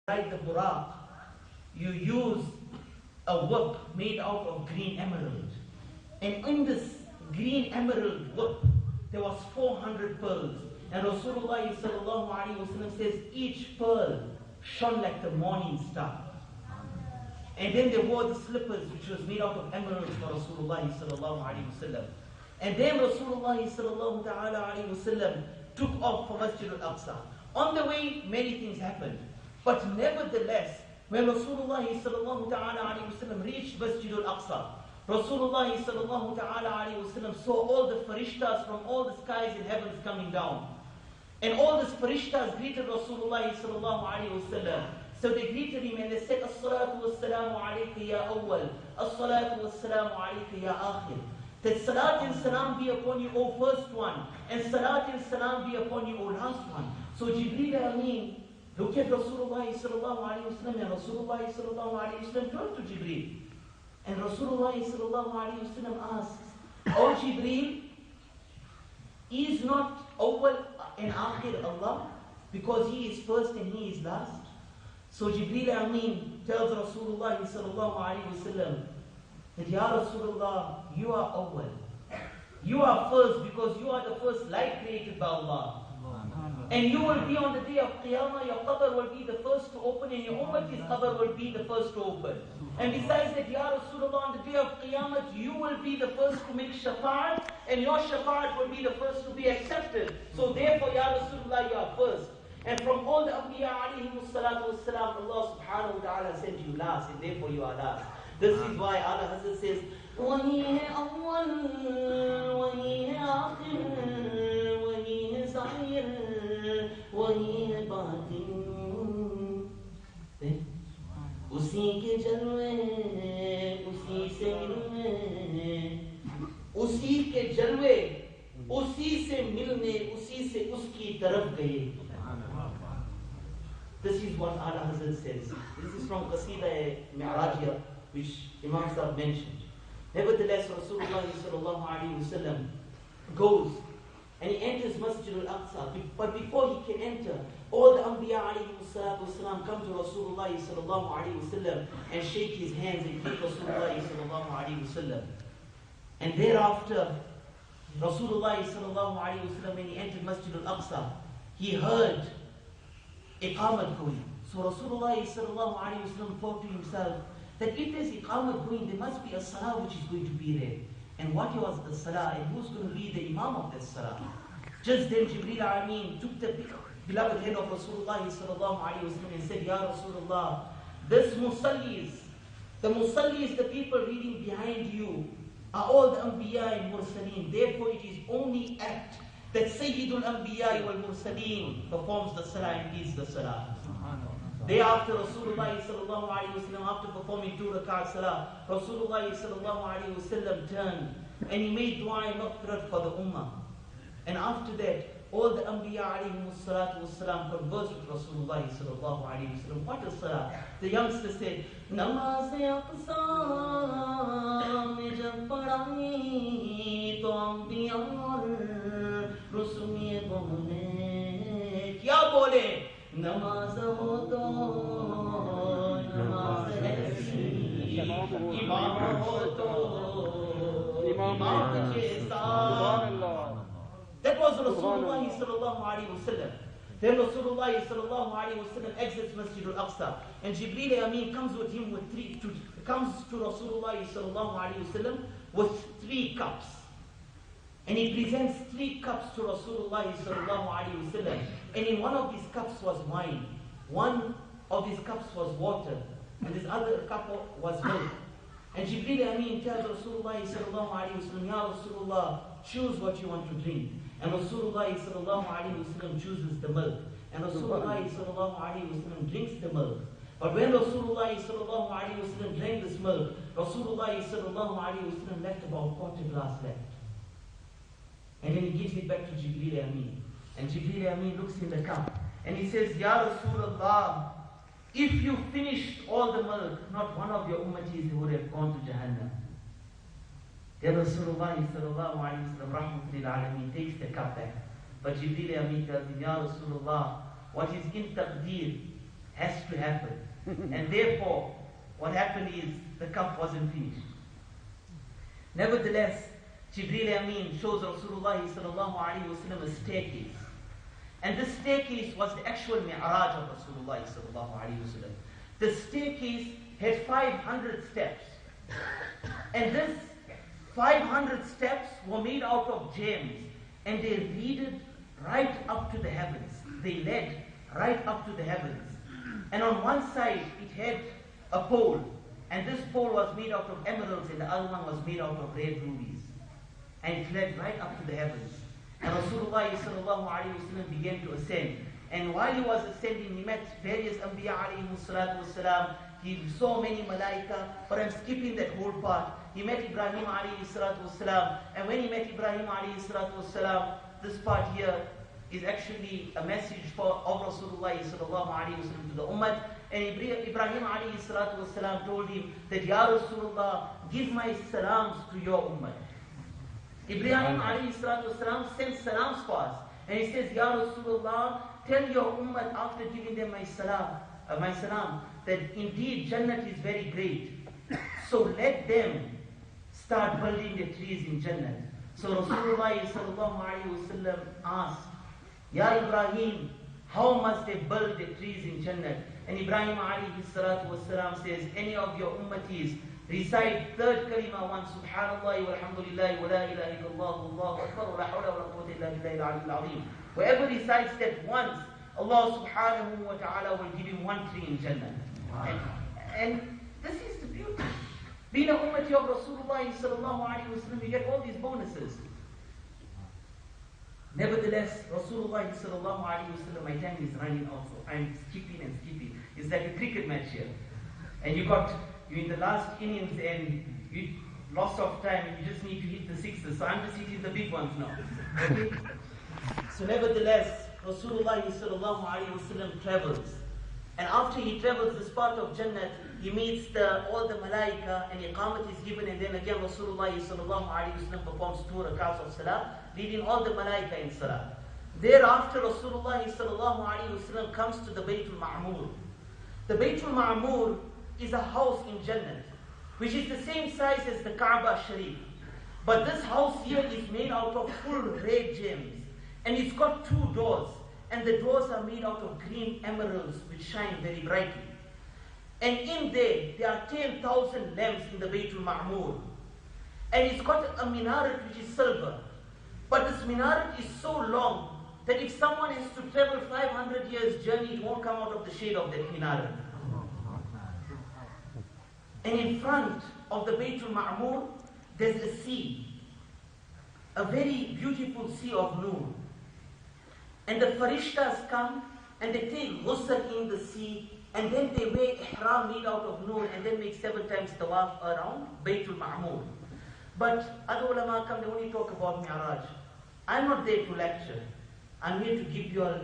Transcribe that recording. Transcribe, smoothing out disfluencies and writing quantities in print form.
ride the buraq, you use a whip made out of green emerald. And in this green emerald whip, there was 400 pearls. And Rasulullah sallallahu alaihi wasallam says each pearl shone like the morning star. And then they wore the slippers which was made out of emeralds for Rasulullah sallallahu alaihi wasallam. And then Rasulullah sallallahu alaihi wasallam took off for Masjid al-Aqsa. On the way, many things happened. But nevertheless, when Rasulullah sallallahu alaihi wasallam reached Masjid al-Aqsa, Rasulullah sallallahu alaihi wasallam saw all the farishtas from all the skies and heavens coming down. And all these farishtas greeted Rasulullah sallallahu alaihi wasallam. So they greeted him and they said, As-salatu was-salamu alayka ya awwal, As-salatu was-salamu alayka ya akhir. That salat and salam be upon you, O first one, and salat and salam be upon you, O last one. So Jibreel Ameen looked at Rasulullah sallallahu alaihi wasallam, and Rasulullah sallallahu alaihi wasallam turned to Jibreel. And Rasulullah sallallahu alaihi wasallam asks, O Jibreel, is not awwal and akhir Allah? Because he is first and he is last. So Jibreel Ameen tells Rasulullah sallallahu alaihi wasallam that, Ya Rasulullah, you are awwal. You are first because you are the first light created by Allah. And you will be on the day of Qiyamah, your qabr will be the first to open and your ummah's qabr will be the first to open. And besides that, Ya Rasulullah, on the day of Qiyamah, you will be the first to make shafa'at and your shafa'at will be the first to be accepted. So therefore, Ya Rasulullah, you are first. And from all the Anbiya alayhimus salatu wassalam, Allah subhanahu wa ta'ala sent you last and therefore you are last. This is why Allah Hazrat says, وَهِي هَي أَوَّلٌ وَهِي هَي آخِرٌ وَهِي هَي ظَاهِرٌ وَهِي هَي بَاطِنٌ. उसी के जलवे उसी से मिलने, उसी के जलवे उसी से मिलने, उसी से उसकी तरफ गए. This is what Allah Hazrat says. This is from Qasida Miraaj, which Imam Sahib mentioned. Nevertheless, Rasulullah sallallahu alaihi wasallam goes and he enters Masjid al-Aqsa. But before he can enter, all the Anbiya alayhi salatu wasalam come to Rasulullah sallallahu alaihi wasallam and shake his hands and greet Rasulullah sallallahu alaihi wasallam. And thereafter, Rasulullah sallallahu alaihi wasallam, when he entered Masjid al-Aqsa, he heard Iqamat going. So Rasulullah sallallahu alaihi wasallam thought to himself that if there's Iqamat going, there must be a salah which is going to be there. And what was the salah and who's going to be the imam of that salah? Just then Jibreel Ameen took the beloved head of Rasulullah sallallahu alaihi wasallam and said, Ya Rasulullah, this musallis, the musallis, the people reading behind you, are all the Anbiya and Mursaleen. Therefore it is only apt that Sayyidul Anbiya wal Mursaleen performs the salah and leads the salah. Thereafter Rasulullah sallallahu alaihi wasallam, after performing 2 rakat salah, Rasulullah sallallahu alaihi wasallam turned and he made dua and maghfirat for the ummah. And after that, all the Anbiya alayhi salatu wassalam conversed with Rasulullah sallallahu alaihi wasallam. What is salah? The youngster said, Namaz-e-Aqsa mein jab padhayi to Anbiya aur Rusul bole. Kya bole? Namaz ho to namaz aisi, imam ho to imam ke saath. That was Rasulullah sallallahu alaihi wasallam. Then Rasulullah sallallahu alaihi wasallam exits Masjid al-Aqsa, and Jibreel Ameen comes with him comes to Rasulullah sallallahu alaihi wasallam with 3 cups. And he presents 3 cups to Rasulullah sallallahu alaihi wasallam. And in one of these cups was wine, one of these cups was water, and this other cup was milk. And Jibreel Ameen tells Rasulullah sallallahu alaihi wasallam, Ya Rasulullah, choose what you want to drink. And Rasulullah sallallahu alaihi wasallam chooses the milk. And Rasulullah sallallahu alaihi wasallam drinks the milk. But when Rasulullah sallallahu alaihi wasallam drank this milk, Rasulullah sallallahu alaihi wasallam left about 1/4 glass left. And then he gives it back to Jibreel Ameen. And Jibreel Ameen looks in the cup and he says, Ya Rasulullah, if you finished all the milk, not one of your ummatis would have gone to Jahannam. Then Rasulullah sallallahu alayhi wa sallam rahmatul alameen takes the cup back. But Jibreel Ameen tells him, Ya Rasulullah, what is in taqdeer has to happen. And therefore, what happened is the cup wasn't finished. Nevertheless, Jibreel Amin shows Rasulullah sallallahu alayhi wa sallam a staircase. And this staircase was the actual Miraaj of Rasulullah sallallahu alayhi wa sallam. The staircase had 500 steps. And this 500 steps were made out of gems. And they leaded right up to the heavens. They led right up to the heavens. And on one side, it had a pole. And this pole was made out of emeralds, and the other one was made out of red rubies. And it led right up to the heavens. And Rasulullah sallallahu alayhi wa sallam began to ascend. And while he was ascending, he met various Anbiya alayhi salatu wasalam. He saw many malaika, but I'm skipping that whole part. He met Ibrahim alayhi salatu wasalam. And when he met Ibrahim alayhi salatu wasalam, this part here is actually a message of Rasulullah sallallahu alayhi wa sallam to the ummah. And Ibrahim alayhi salatu wasalam told him that, Ya Rasulullah, give my salams to your ummah. Ibrahim alayhi salatu wasalam sent salams for us. And he says, Ya Rasulullah, tell your ummah after giving them my salam, that indeed Jannat is very great. So let them start building the trees in Jannat. So Rasulullah sallallahu alayhi wa sallam asked, Ya Ibrahim, how must they build the trees in Jannat? And Ibrahim alayhi salatu wasalam says, any of your ummatis recite third kalima once, Subhanallah walhamdulillah wa la ilaha illallah wallahu akbar wa la hawla wa la quwwata illa billahi al-aliyyil azim. Whoever recites that once, Allah subhanahu wa ta'ala will give him one tree in Jannah. And this is the beauty. Being a ummati of Rasulullah sallallahu alayhi wa sallam, you get all these bonuses. Nevertheless, Rasulullah sallallahu alayhi wa sallam, my time is running out, so I'm skipping and skipping. It's like a cricket match here. And you're in the last innings and you lost of time and you just need to hit the sixes. So I'm just hitting the big ones now. Okay? So nevertheless, Rasulullah sallallahu alayhi wa sallam travels. And after he travels this part of Jannat, he meets all the malaika and iqamat is given, and then again Rasulullah sallallahu alayhi wa sallam performs 2 rakats of salah, leading all the malaika in salah. Thereafter Rasulullah sallallahu alayhi wa sallam comes to the Baytul Ma'mur. The Baytul Ma'mur is a house in Jannat, which is the same size as the Kaaba Sharif. But this house here is made out of full red gems. And it's got 2 doors. And the doors are made out of green emeralds which shine very brightly. And in there are 10,000 lamps in the Baytul Ma'mur. And it's got a minaret which is silver. But this minaret is so long that if someone has to travel 500 years journey, it won't come out of the shade of that minaret. And in front of the Baytul Ma'mur, there's a sea. A very beautiful sea of Noor. And the Farishtas come and they take ghusl in the sea, and then they wear ihram made out of Noor, and then make 7 times tawaf around Baytul Ma'mur. But other ulama come, they only talk about Miraaj. I'm not there to lecture. I'm here to give you all